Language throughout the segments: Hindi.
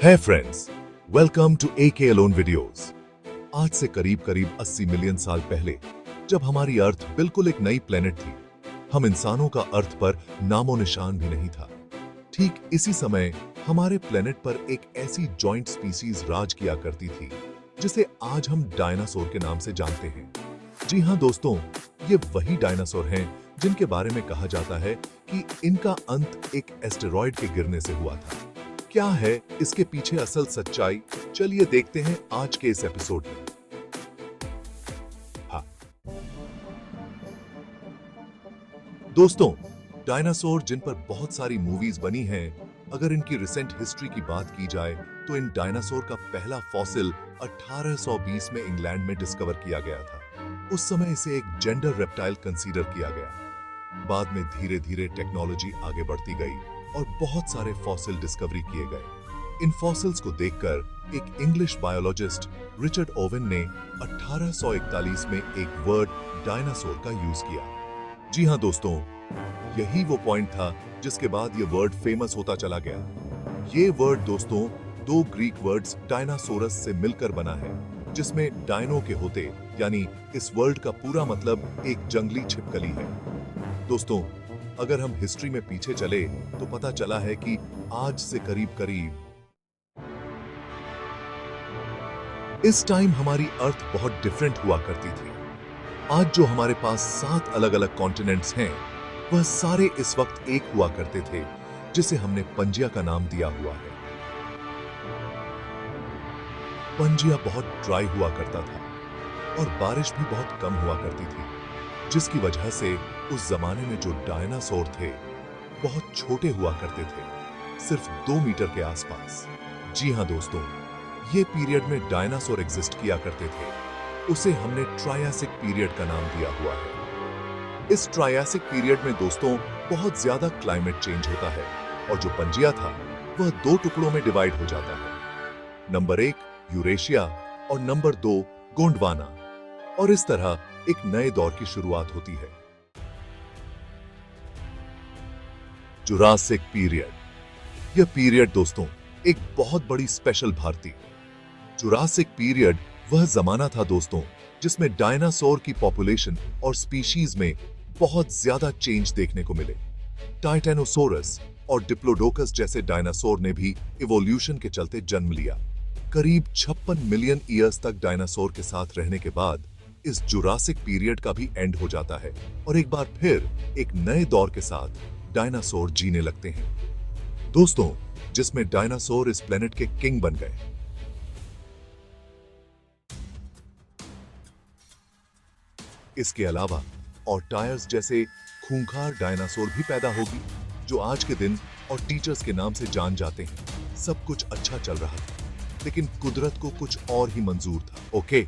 है friends, welcome to AK alone videos. आज से करीब करीब 80 मिलियन साल पहले जब हमारी अर्थ बिल्कुल एक नई प्लेनेट थी, हम इंसानों का अर्थ पर नामो निशान भी नहीं था। ठीक इसी समय हमारे प्लेनेट पर एक ऐसी जॉइंट स्पीसीज राज किया करती थी जिसे आज हम डायनासोर के नाम से जानते हैं। जी हाँ दोस्तों, ये वही डायनासोर हैं जिनके बारे में कहा जाता है कि इनका अंत एक एस्टेरॉयड के गिरने से हुआ था। क्या है इसके पीछे असल सच्चाई, चलिए देखते हैं आज के इस एपिसोड में। हाँ दोस्तों, डायनासोर जिन पर बहुत सारी मूवीज बनी हैं, अगर इनकी रिसेंट हिस्ट्री की बात की जाए तो इन डायनासोर का पहला फॉसिल 1820 में इंग्लैंड में डिस्कवर किया गया था। उस समय इसे एक जेंडर रेप्टाइल कंसीडर किया गया। बाद में धीरे धीरे टेक्नोलॉजी आगे बढ़ती गई और बहुत सारे फॉसिल डिस्कवरी किए गए। इन फॉसिल्स को देखकर एक इंग्लिश बायोलॉजिस्ट रिचर्ड ओवेन ने 1841 में एक वर्ड डायनासोर का यूज किया। जी हाँ दोस्तों, यही वो पॉइंट था जिसके बाद ये वर्ड फेमस होता चला गया। ये वर्ड दोस्तों दो ग्रीक वर्ड्स डायनासोरस से मिलकर बना है, जिसमें डायनो के होते यानी इस वर्ड का पूरा मतलब एक जंगली छिपकली है। दोस्तों, अगर हम हिस्ट्री में पीछे चले तो पता चला है कि आज से करीब करीब इस टाइम हमारी अर्थ बहुत डिफरेंट हुआ करती थी। आज जो हमारे पास 7 अलग अलग कॉन्टिनेंट्स हैं, वह सारे इस वक्त एक हुआ करते थे, जिसे हमने पंजिया का नाम दिया हुआ है। पंजिया बहुत ड्राई हुआ करता था और बारिश भी बहुत कम हुआ करती थी, जिसकी वजह से उस जमाने में जो डायनासोर थे बहुत छोटे हुआ करते थे, सिर्फ 2 मीटर के आसपास। जी हाँ दोस्तों, ये पीरियड में डायनासोर एग्जिस्ट किया करते थे। उसे हमने ट्रायासिक पीरियड का नाम दिया हुआ है। इस ट्रायासिक पीरियड में दोस्तों बहुत ज्यादा क्लाइमेट चेंज होता है और जो पंजिया था वह 2 टुकड़ों में डिवाइड हो जाता है। नंबर 1 यूरेशिया और नंबर 2 गोंडवाना, और इस तरह एक नए दौर की शुरुआत होती है। Jurassic period. यह पीरियड दोस्तों एक बहुत बड़ी स्पेशल भारती। जुरासिक पीरियड वह जमाना था दोस्तों जिसमें डायनासोर की पॉपुलेशन और स्पीशीज में बहुत ज्यादा चेंज देखने को मिले। टाइटेनोसोरस और डिप्लोडोकस जैसे डायनासोर ने भी इवोल्यूशन के चलते जन्म लिया। करीब 56 मिलियन ईयर्स तक डायनासोर के साथ रहने के बाद इस जुरासिक पीरियड का भी एंड हो जाता है और एक बार फिर एक नए दौर के साथ डायनासोर जीने लगते हैं दोस्तों, जिसमें डायनासोर इस प्लेनेट के किंग बन गए। इसके अलावा और टायर्स जैसे खूंखार डायनासोर भी पैदा होगी, जो आज के दिन और टीचर्स के नाम से जान जाते हैं। सब कुछ अच्छा चल रहा था, लेकिन कुदरत को कुछ और ही मंजूर था। ओके,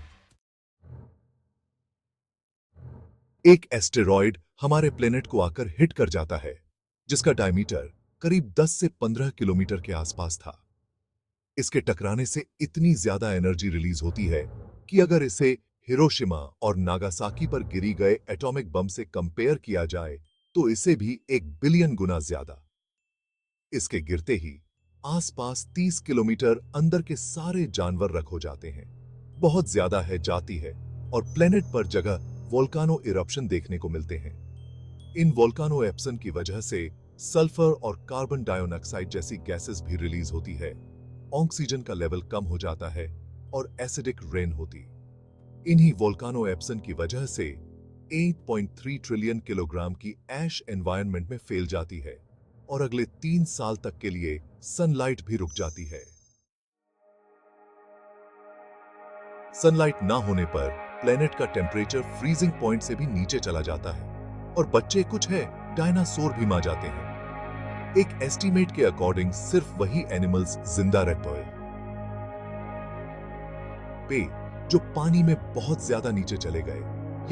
एक एस्टेरॉयड हमारे प्लेनेट को आकर हिट कर जाता है, जिसका डायमीटर करीब 10 से 15 किलोमीटर के आसपास था। इसके टकराने से इतनी ज्यादा एनर्जी रिलीज होती है कि अगर इसे हिरोशिमा और नागासाकी पर गिरी गए एटॉमिक बम से कंपेयर किया जाए तो इसे भी 1 बिलियन गुना ज्यादा। इसके गिरते ही आसपास 30 किलोमीटर अंदर के सारे जानवर रख हो जाते हैं। बहुत ज्यादा है जाती है और प्लेनेट पर जगह वोल्कानो इरप्शन देखने को मिलते हैं। इन वोल्कानो एप्सन की वजह से सल्फर और कार्बन डाइऑक्साइड जैसी गैसेस भी रिलीज होती है। ऑक्सीजन का लेवल कम हो जाता है और एसिडिक रेन होती। इन्हीं वोल्कानो एप्सन की वजह से 8.3 ट्रिलियन किलोग्राम की ऐश एनवायरनमेंट में फैल जाती है और अगले 3 साल तक के लिए सनलाइट भी रुक जाती है। सनलाइट ना होने पर प्लेनेट का टेम्परेचर फ्रीजिंग पॉइंट से भी नीचे चला जाता है और बच्चे कुछ है डायनासोर भी मार जाते हैं। एक एस्टीमेट के अकॉर्डिंग सिर्फ वही एनिमल्स जिंदा रह पाए जो पानी में बहुत ज्यादा नीचे चले गए,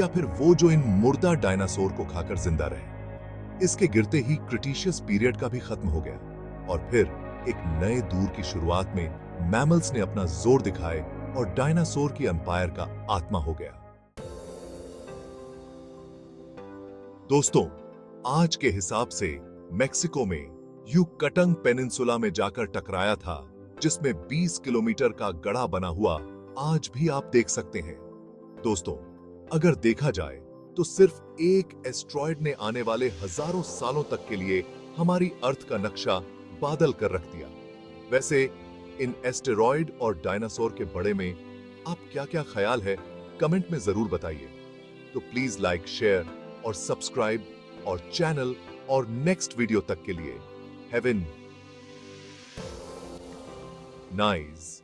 या फिर वो जो इन मुर्दा डायनासोर को खाकर जिंदा रहे। इसके गिरते ही क्रिटेशियस पीरियड का भी खत्म हो गया और फिर एक नए दौर की शुरुआत में मैमल्स ने अपना जोर दिखाए और डायनासोर की एम्पायर का आत्मा हो गया। दोस्तों, आज के हिसाब से मेक्सिको में युकटन पेनिनसुला में जाकर टकराया था जिसमें 20 किलोमीटर का गड़ा बना हुआ आज भी आप देख सकते हैं। दोस्तों, अगर देखा जाए तो सिर्फ एक एस्ट्रॉयड ने आने वाले हजारों सालों तक के लिए हमारी अर्थ का नक्शा बादल कर रख दिया। वैसे इन एस्टेरॉयड और डायनासोर के बड़े में आप क्या-क्या ख्याल है, कमेंट में जरूर बताइए। तो प्लीज लाइक, शेयर और सब्सक्राइब और चैनल और नेक्स्ट वीडियो तक के लिए हैव एन नाइस